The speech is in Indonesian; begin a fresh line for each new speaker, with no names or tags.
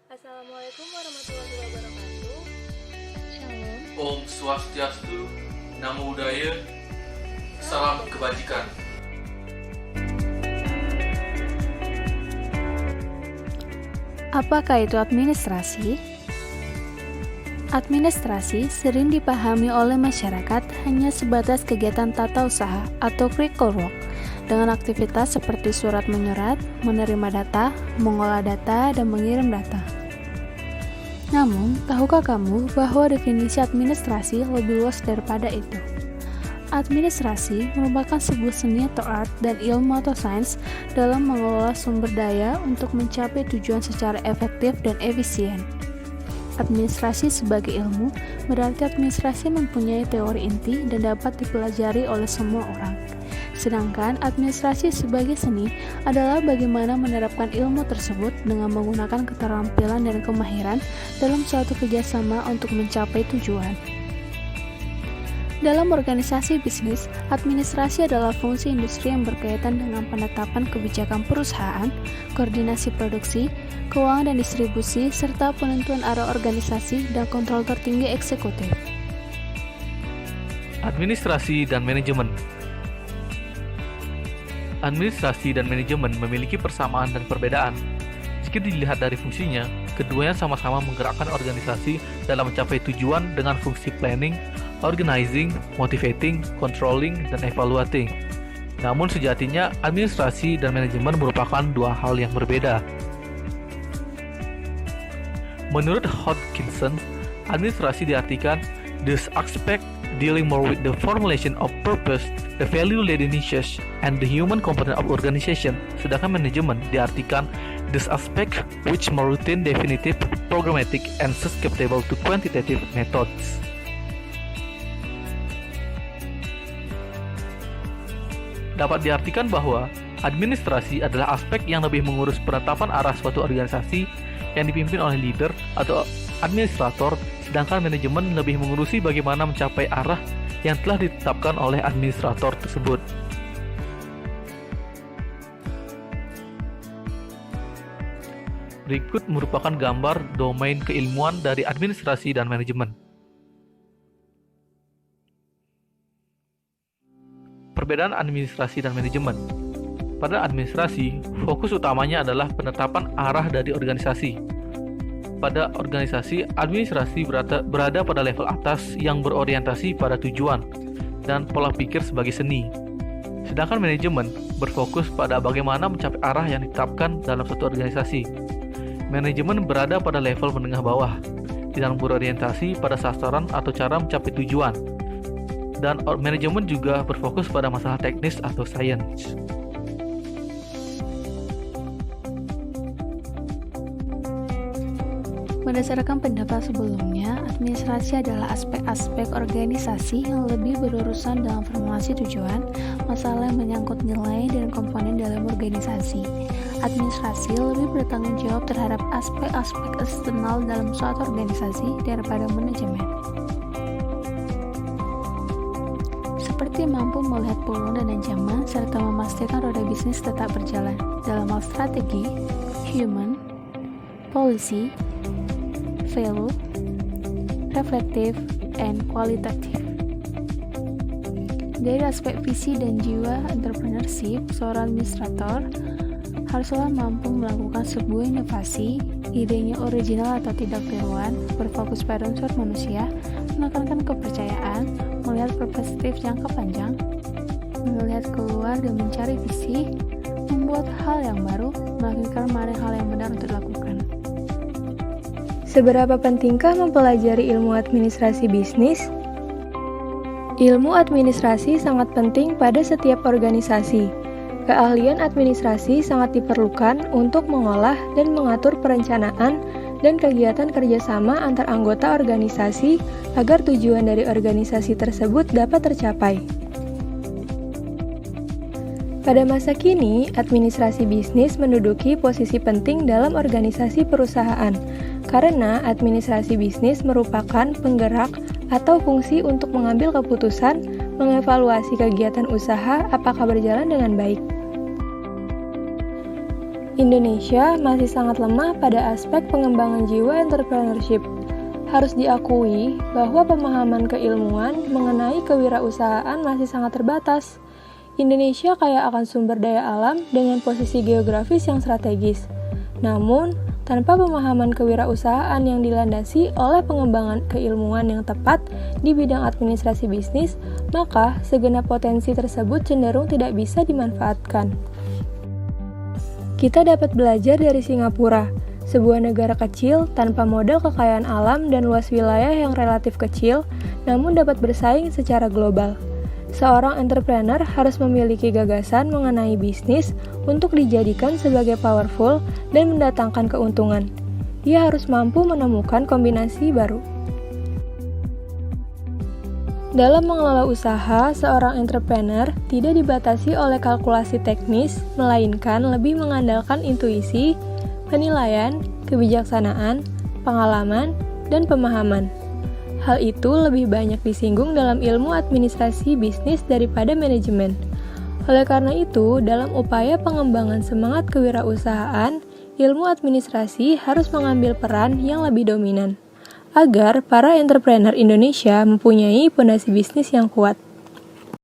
Assalamualaikum warahmatullahi wabarakatuh.
Shalom.
Om Swastiastu, Namo Buddhaya, Salam Kebajikan.
Apakah itu administrasi? Administrasi sering dipahami oleh masyarakat hanya sebatas kegiatan tata usaha atau critical work dengan aktivitas seperti surat menyurat, menerima data, mengolah data, dan mengirim data. Namun, tahukah kamu bahwa definisi administrasi lebih luas daripada itu? Administrasi merupakan sebuah seni atau art dan ilmu atau sains dalam mengelola sumber daya untuk mencapai tujuan secara efektif dan efisien. Administrasi sebagai ilmu berarti administrasi mempunyai teori inti dan dapat dipelajari oleh semua orang. Sedangkan administrasi sebagai seni adalah bagaimana menerapkan ilmu tersebut dengan menggunakan keterampilan dan kemahiran dalam suatu kerjasama untuk mencapai tujuan. Dalam organisasi bisnis, administrasi adalah fungsi industri yang berkaitan dengan penetapan kebijakan perusahaan, koordinasi produksi, keuangan dan distribusi, serta penentuan arah organisasi dan kontrol tertinggi eksekutif.
Administrasi dan manajemen. Administrasi dan manajemen memiliki persamaan dan perbedaan. Jika dilihat dari fungsinya, keduanya sama-sama menggerakkan organisasi dalam mencapai tujuan dengan fungsi planning, organizing, motivating, controlling, dan evaluating. Namun sejatinya, administrasi dan manajemen merupakan dua hal yang berbeda. Menurut Hodgkinson, administrasi diartikan the aspect dealing more with the formulation of purpose, the value-led initiative, and the human component of organization. Sedangkan manajemen diartikan this aspect which more routine, definitive, programmatic, and susceptible to quantitative methods. Dapat diartikan bahwa administrasi adalah aspek yang lebih mengurus penetapan arah suatu organisasi yang dipimpin oleh leader atau administrator, sedangkan manajemen lebih mengurusi bagaimana mencapai arah yang telah ditetapkan oleh administrator tersebut. Berikut merupakan gambar domain keilmuan dari administrasi dan manajemen. Perbedaan administrasi dan manajemen. Pada administrasi, fokus utamanya adalah penetapan arah dari organisasi. Pada organisasi, administrasi berada pada level atas yang berorientasi pada tujuan dan pola pikir sebagai seni. Sedangkan manajemen berfokus pada bagaimana mencapai arah yang ditetapkan dalam suatu organisasi. Manajemen berada pada level menengah bawah yang berorientasi pada sasaran atau cara mencapai tujuan. Dan manajemen juga berfokus pada masalah teknis atau sains.
Berdasarkan pendapat sebelumnya, administrasi adalah aspek-aspek organisasi yang lebih berurusan dalam formulasi tujuan, masalah yang menyangkut nilai dan komponen dalam organisasi. Administrasi lebih bertanggung jawab terhadap aspek-aspek eksternal dalam suatu organisasi daripada manajemen. Seperti mampu melihat peluang dan ancaman serta memastikan roda bisnis tetap berjalan dalam hal strategi, human, policy, value, reflektif, and kualitatif. Dari aspek visi dan jiwa entrepreneurship, seorang administrator haruslah mampu melakukan sebuah inovasi, idenya original atau tidak tiruan, berfokus pada unsur manusia, menekankan kepercayaan, melihat perspektif jangka panjang, melihat keluar dan mencari visi, membuat hal yang baru, melakukan mana hal yang benar untuk dilakukan.
Seberapa pentingkah mempelajari ilmu administrasi bisnis? Ilmu administrasi sangat penting pada setiap organisasi. Keahlian administrasi sangat diperlukan untuk mengolah dan mengatur perencanaan dan kegiatan kerjasama antar anggota organisasi agar tujuan dari organisasi tersebut dapat tercapai. Pada masa kini, administrasi bisnis menduduki posisi penting dalam organisasi perusahaan, karena administrasi bisnis merupakan penggerak atau fungsi untuk mengambil keputusan, mengevaluasi kegiatan usaha apakah berjalan dengan baik. Indonesia masih sangat lemah pada aspek pengembangan jiwa entrepreneurship. Harus diakui bahwa pemahaman keilmuan mengenai kewirausahaan masih sangat terbatas. Indonesia kaya akan sumber daya alam dengan posisi geografis yang strategis. Namun, tanpa pemahaman kewirausahaan yang dilandasi oleh pengembangan keilmuan yang tepat di bidang administrasi bisnis, maka segenap potensi tersebut cenderung tidak bisa dimanfaatkan. Kita dapat belajar dari Singapura, sebuah negara kecil tanpa modal kekayaan alam dan luas wilayah yang relatif kecil, namun dapat bersaing secara global. Seorang entrepreneur harus memiliki gagasan mengenai bisnis untuk dijadikan sebagai powerful dan mendatangkan keuntungan. Ia harus mampu menemukan kombinasi baru. Dalam mengelola usaha, seorang entrepreneur tidak dibatasi oleh kalkulasi teknis, melainkan lebih mengandalkan intuisi, penilaian, kebijaksanaan, pengalaman, dan pemahaman. Hal itu lebih banyak disinggung dalam ilmu administrasi bisnis daripada manajemen. Oleh karena itu, dalam upaya pengembangan semangat kewirausahaan, ilmu administrasi harus mengambil peran yang lebih dominan, agar para entrepreneur Indonesia mempunyai fondasi bisnis yang kuat.